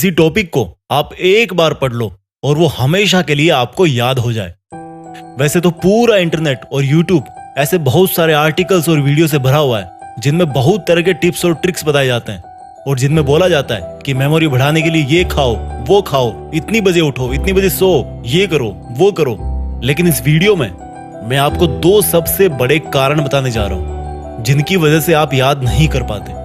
किसी टॉपिक को आप एक बार पढ़ लो और वो हमेशा के लिए आपको याद हो जाए। वैसे तो पूरा इंटरनेट और यूट्यूब ऐसे बहुत सारे आर्टिकल्स और वीडियो से भरा हुआ है जिनमें बहुत तरह के टिप्स और ट्रिक्स बताए जाते हैं और जिनमें बोला जाता है कि मेमोरी बढ़ाने के लिए ये खाओ, वो खाओ, इतनी बजे उठो, इतनी बजे सो, ये करो, वो करो। लेकिन इस वीडियो में मैं आपको दो सबसे बड़े कारण बताने जा रहा हूँ जिनकी वजह से आप याद नहीं कर पाते।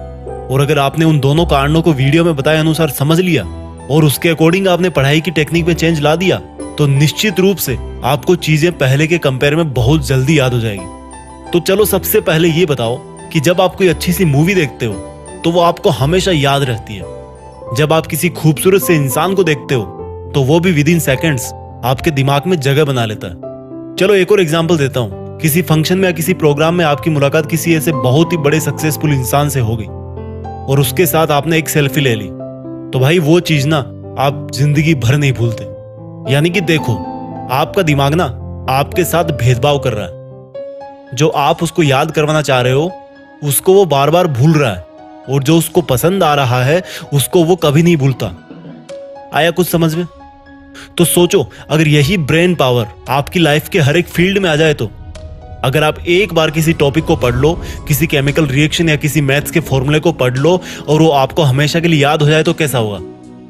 और अगर आपने उन दोनों कारणों को वीडियो में बताए अनुसार समझ लिया और उसके अकॉर्डिंग आपने पढ़ाई की टेक्निक में चेंज ला दिया तो निश्चित रूप से आपको चीजें पहले के कंपेयर में बहुत जल्दी याद हो जाएगी। तो चलो सबसे पहले ये बताओ कि जब आप कोई अच्छी सी मूवी देखते हो तो वो आपको हमेशा याद रहती है। जब आप किसी खूबसूरत से इंसान को देखते हो तो वो भी विद इन सेकेंड्स आपके दिमाग में जगह बना लेता है। चलो एक और एग्जाम्पल देता हूँ। किसी फंक्शन में या किसी प्रोग्राम में आपकी मुलाकात किसी ऐसे बहुत ही बड़े सक्सेसफुल इंसान से हो गई और उसके साथ आपने एक सेल्फी ले ली तो भाई वो चीज ना आप जिंदगी भर नहीं भूलते। यानी कि देखो, आपका दिमाग ना आपके साथ भेदभाव कर रहा है। जो आप उसको याद करवाना चाह रहे हो उसको वो बार बार भूल रहा है और जो उसको पसंद आ रहा है उसको वो कभी नहीं भूलता। आया कुछ समझ में? तो सोचो, अगर यही ब्रेन पावर आपकी लाइफ के हर एक फील्ड में आ जाए तो अगर आप एक बार किसी टॉपिक को पढ़ लो, किसी केमिकल रिएक्शन या किसी मैथ्स के फॉर्मूले को पढ़ लो और वो आपको हमेशा के लिए याद हो जाए तो कैसा होगा?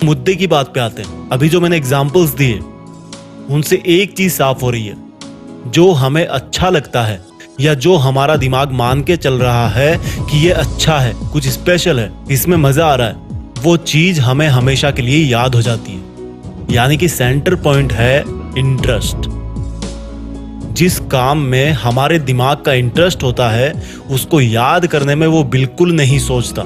मुद्दे की बात पे आते हैं। अभी जो मैंने एग्जांपल्स दिए उनसे एक चीज साफ हो रही है, जो हमें अच्छा लगता है या जो हमारा दिमाग मान के चल रहा है कि ये अच्छा है, कुछ स्पेशल है, इसमें मजा आ रहा है, वो चीज हमें हमेशा के लिए याद हो जाती है। यानी कि सेंटर पॉइंट है इंटरेस्ट। जिस काम में हमारे दिमाग का इंटरेस्ट होता है उसको याद करने में वो बिल्कुल नहीं सोचता,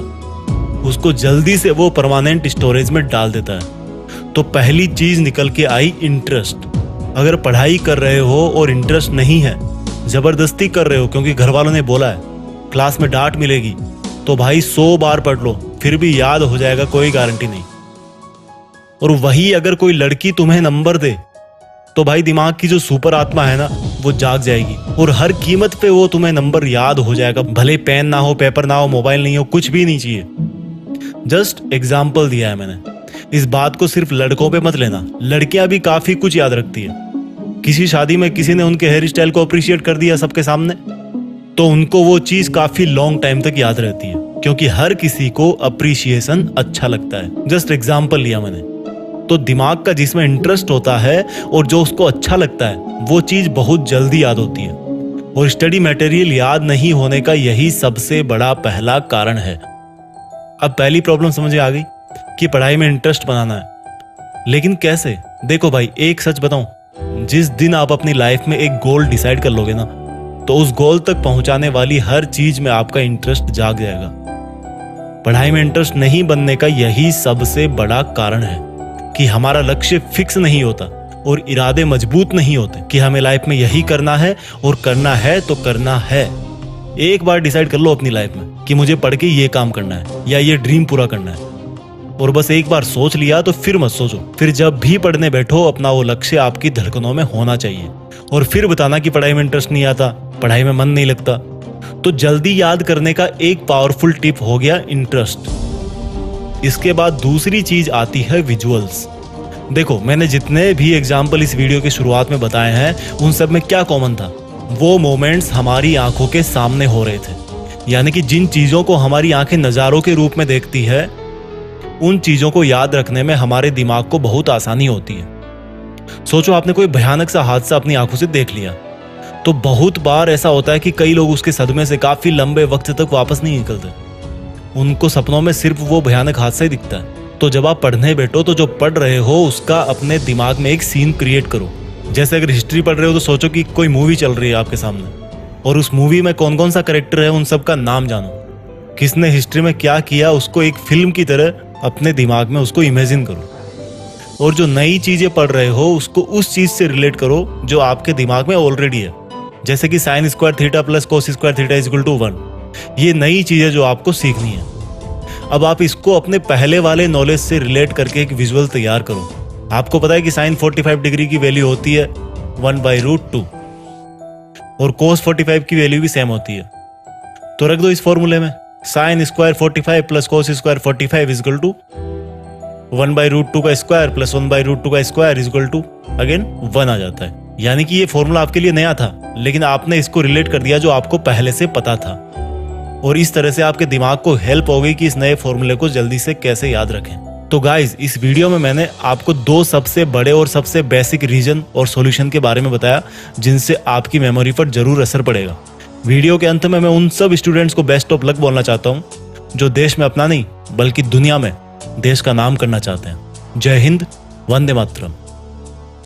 उसको जल्दी से वो परमानेंट स्टोरेज में डाल देता है। तो पहली चीज निकल के आई इंटरेस्ट। अगर पढ़ाई कर रहे हो और इंटरेस्ट नहीं है, जबरदस्ती कर रहे हो क्योंकि घर वालों ने बोला है, क्लास में डांट मिलेगी, तो भाई 100 बार पढ़ लो फिर भी याद हो जाएगा, कोई गारंटी नहीं। और वही अगर कोई लड़की तुम्हें नंबर दे तो भाई दिमाग की जो सुपर आत्मा है ना वो जाग जाएगी और हर कीमत पे वो तुम्हें नंबर याद हो जाएगा। भले पेन ना हो, पेपर ना हो, मोबाइल नहीं हो, कुछ भी नहीं चाहिए। जस्ट एग्जाम्पल दिया है मैंने। इस बात को सिर्फ लड़कों पे मत लेना, लड़कियां भी काफी कुछ याद रखती है। किसी शादी में किसी ने उनके हेयर स्टाइल को अप्रिशिएट कर दिया सबके सामने तो उनको वो चीज काफी लॉन्ग टाइम तक याद रहती है क्योंकि हर किसी को अप्रिशिएशन अच्छा लगता है। जस्ट एग्जाम्पल लिया मैंने। तो दिमाग का जिसमें इंटरेस्ट होता है और जो उसको अच्छा लगता है वो चीज बहुत जल्दी याद होती है। और स्टडी मटेरियल याद नहीं होने का यही सबसे बड़ा पहला कारण है। अब पहली प्रॉब्लम समझ आ गई कि पढ़ाई में इंटरेस्ट बनाना है, लेकिन कैसे? देखो भाई, एक सच बताऊं, जिस दिन आप अपनी लाइफ में एक गोल डिसाइड कर लोगे ना तो उस गोल तक पहुंचाने वाली हर चीज में आपका इंटरेस्ट जाग जाएगा। पढ़ाई में इंटरेस्ट नहीं बनने का यही सबसे बड़ा कारण है कि हमारा लक्ष्य फिक्स नहीं होता और इरादे मजबूत नहीं होते कि हमें लाइफ में यही करना है और करना है तो करना है। एक बार डिसाइड कर लो अपनी लाइफ में कि मुझे पढ़ के ये काम करना है या ये ड्रीम पूरा करना है, और बस एक बार सोच लिया तो फिर मत सोचो। फिर जब भी पढ़ने बैठो अपना वो लक्ष्य आपकी धड़कनों में होना चाहिए। और फिर बताना कि पढ़ाई में इंटरेस्ट नहीं आता, पढ़ाई में मन नहीं लगता। तो जल्दी याद करने का एक पावरफुल टिप हो गया इंटरेस्ट। इसके बाद दूसरी चीज आती है विजुअल्स। देखो, मैंने जितने भी एग्जाम्पल इस वीडियो की शुरुआत में बताए हैं उन सब में क्या कॉमन था? वो मोमेंट्स हमारी आंखों के सामने हो रहे थे। यानी कि जिन चीजों को हमारी आंखें नजारों के रूप में देखती है उन चीजों को याद रखने में हमारे दिमाग को बहुत आसानी होती है। सोचो, आपने कोई भयानक सा हादसा अपनी आंखों से देख लिया तो बहुत बार ऐसा होता है कि कई लोग उसके सदमे से काफी लंबे वक्त तक वापस नहीं निकलते। उनको सपनों में सिर्फ वो भयानक हादसा ही दिखता है। तो जब आप पढ़ने बैठो तो जो पढ़ रहे हो उसका अपने दिमाग में एक सीन क्रिएट करो। जैसे अगर हिस्ट्री पढ़ रहे हो तो सोचो कि कोई मूवी चल रही है आपके सामने और उस मूवी में कौन कौन सा कैरेक्टर है उन सब का नाम जानो, किसने हिस्ट्री में क्या किया, उसको एक फिल्म की तरह अपने दिमाग में उसको इमेजिन करो। और जो नई चीजें पढ़ रहे हो उसको उस चीज से रिलेट करो जो आपके दिमाग में ऑलरेडी है। जैसे कि sine square theta plus cos square theta is equal to 1। ये नई चीजें जो आपको सीखनी है। अब आप इसको अपने पहले वाले नॉलेज से रिलेट करके एक विजुअल तैयार करो। आपको पता है कि साइन 45 डिग्री की वैल्यू होती है 1/√2 और कोस 45 की वैल्यू भी सेम होती है। तो रख दो इस फॉर्मूले में sine square 45 plus cos square 45 is equal to 1/√2 का स्क्वायर प्लस 1/√2 का square is equal to again 1 आ जाता है। यानी कि ये फॉर्मूला आपके लिए नया था, लेकिन आपने इसको रिलेट कर दिया जो आपको पहले से पता था, और इस तरह से आपके दिमाग को हेल्प हो गई कि इस नए फॉर्मूले को जल्दी से कैसे याद रखें। तो गाइज, इस वीडियो में मैंने आपको 2 सबसे बड़े और सबसे बेसिक रीजन और सॉल्यूशन के बारे में बताया जिनसे आपकी मेमोरी पर जरूर असर पड़ेगा। वीडियो के अंत में मैं उन सब स्टूडेंट्स को बेस्ट ऑफ लक बोलना चाहता हूँ जो देश में अपना नहीं बल्कि दुनिया में देश का नाम करना चाहते हैं। जय हिंद, वंदे मातरम।